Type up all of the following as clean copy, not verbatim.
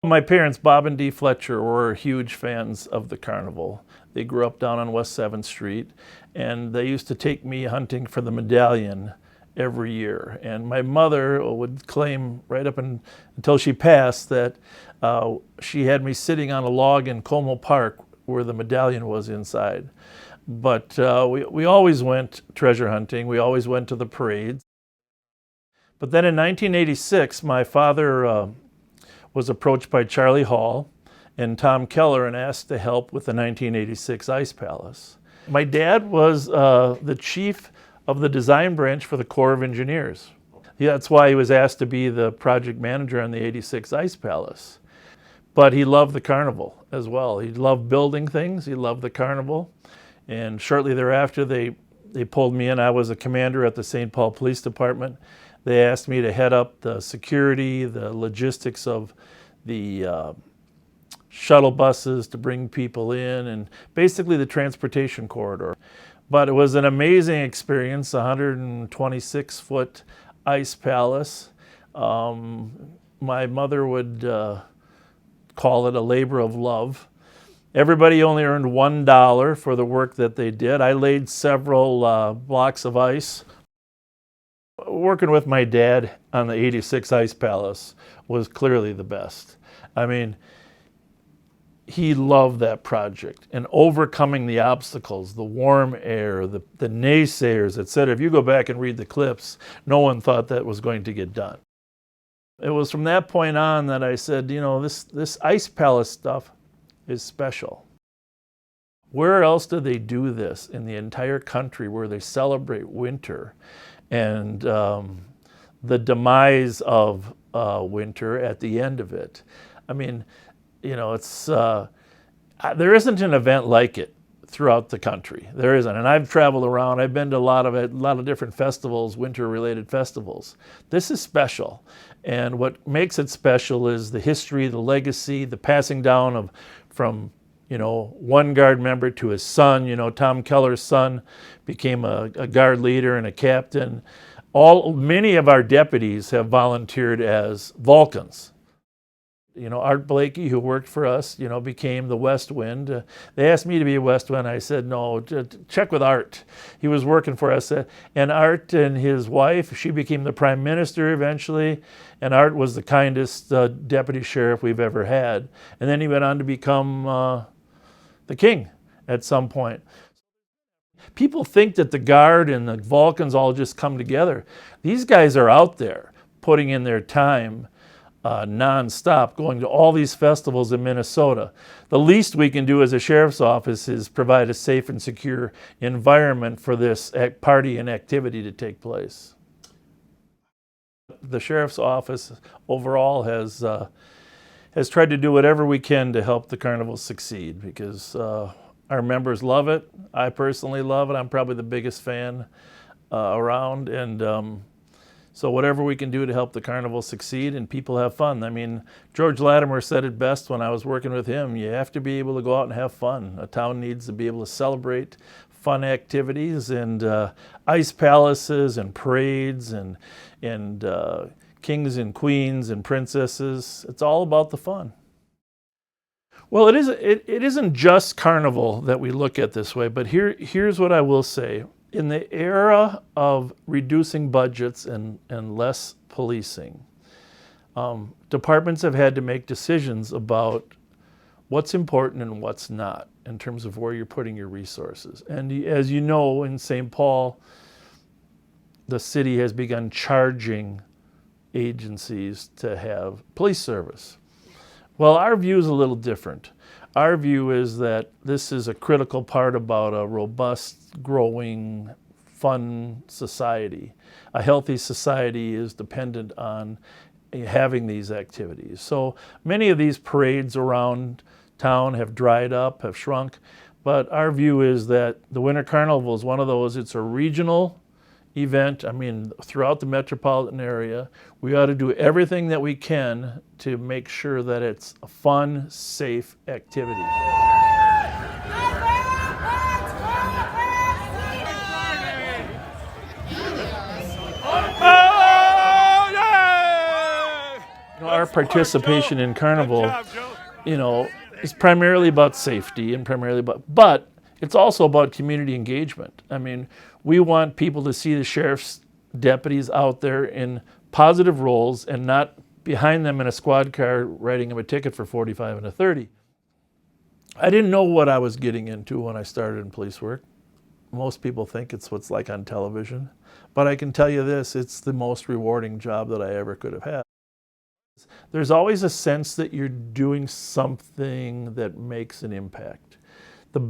My parents, Bob and Dee Fletcher, were huge fans of the carnival. They grew up down on West 7th Street, and they used to take me hunting for the medallion every year. And my mother would claim right up until she passed that she had me sitting on a log in Como Park where the medallion was inside. But we always went treasure hunting. We always went to the parades. But then in 1986, my father was approached by Charlie Hall and Tom Keller and asked to help with the 1986 Ice Palace. My dad was the chief of the design branch for the Corps of Engineers. That's why he was asked to be the project manager on the 86 Ice Palace. But he loved the carnival as well. He loved building things, he loved the carnival. And shortly thereafter, they pulled me in. I was a commander at the Saint Paul Police Department. They asked me to head up the security, the logistics of the shuttle buses to bring people in, and basically the transportation corridor. But it was an amazing experience, 126-foot ice palace. My mother would call it a labor of love. Everybody only earned $1 for the work that they did. I laid several blocks of ice. Working with my dad on the 86 Ice Palace was clearly the best. I mean, he loved that project and overcoming the obstacles, the warm air, the naysayers, etc. If you go back and read the clips, no one thought that was going to get done. It was from that point on that I said, you know, this Ice Palace stuff is special. Where else do they do this in the entire country where they celebrate winter and the demise of winter at the end of it? I mean, you know, it's there isn't an event like it throughout the country. There isn't, and I've traveled around. I've been to a lot of different festivals, winter-related festivals. This is special, and what makes it special is the history, the legacy, the passing down from you know, one guard member to his son. You know, Tom Keller's son became a guard leader and a captain. Many of our deputies have volunteered as Vulcans. You know, Art Blakey, who worked for us, you know, became the West Wind. They asked me to be a West Wind. I said, no, check with Art. He was working for us. And Art and his wife, she became the prime minister eventually. And Art was the kindest deputy sheriff we've ever had. And then he went on to become the king at some point. People think that the Guard and the Vulcans all just come together. These guys are out there putting in their time non-stop, going to all these festivals in Minnesota. The least we can do as a sheriff's office is provide a safe and secure environment for this party and activity to take place. The sheriff's office overall has tried to do whatever we can to help the carnival succeed, because our members love it. I personally love it. I'm probably the biggest fan around, and so whatever we can do to help the carnival succeed and people have fun. I mean, George Latimer said it best when I was working with him. You have to be able to go out and have fun. A town needs to be able to celebrate fun activities, and ice palaces and parades and kings and queens and princesses. It's all about the fun. Well, it isn't just carnival that we look at this way, but here's what I will say. In the era of reducing budgets and less policing, departments have had to make decisions about what's important and what's not in terms of where you're putting your resources. And as you know, in Saint Paul, the city has begun charging agencies to have police service. Well, our view is a little different. Our view is that this is a critical part about a robust, growing, fun society. A healthy society is dependent on having these activities. So many of these parades around town have dried up, have shrunk, but our view is that the Winter Carnival is one of those. It's a regional event. I mean, throughout the metropolitan area, we ought to do everything that we can to make sure that it's a fun, safe activity. our participation in Carnival, you know, is primarily about safety and but it's also about community engagement. I mean, we want people to see the sheriff's deputies out there in positive roles and not behind them in a squad car writing them a ticket for 45 and a 30. I didn't know what I was getting into when I started in police work. Most people think it's what's like on television, but I can tell you this, it's the most rewarding job that I ever could have had. There's always a sense that you're doing something that makes an impact. The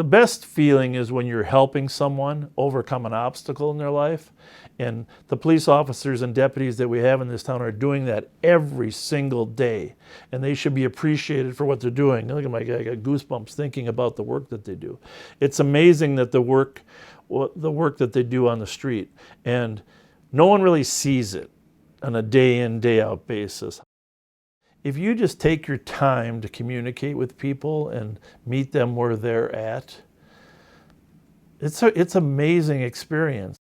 best feeling is when you're helping someone overcome an obstacle in their life, and the police officers and deputies that we have in this town are doing that every single day, and they should be appreciated for what they're doing. Look at my guy, I got goosebumps thinking about the work that they do. It's amazing that the work that they do on the street, and no one really sees it on a day in, day out basis. If you just take your time to communicate with people and meet them where they're at, it's an amazing experience.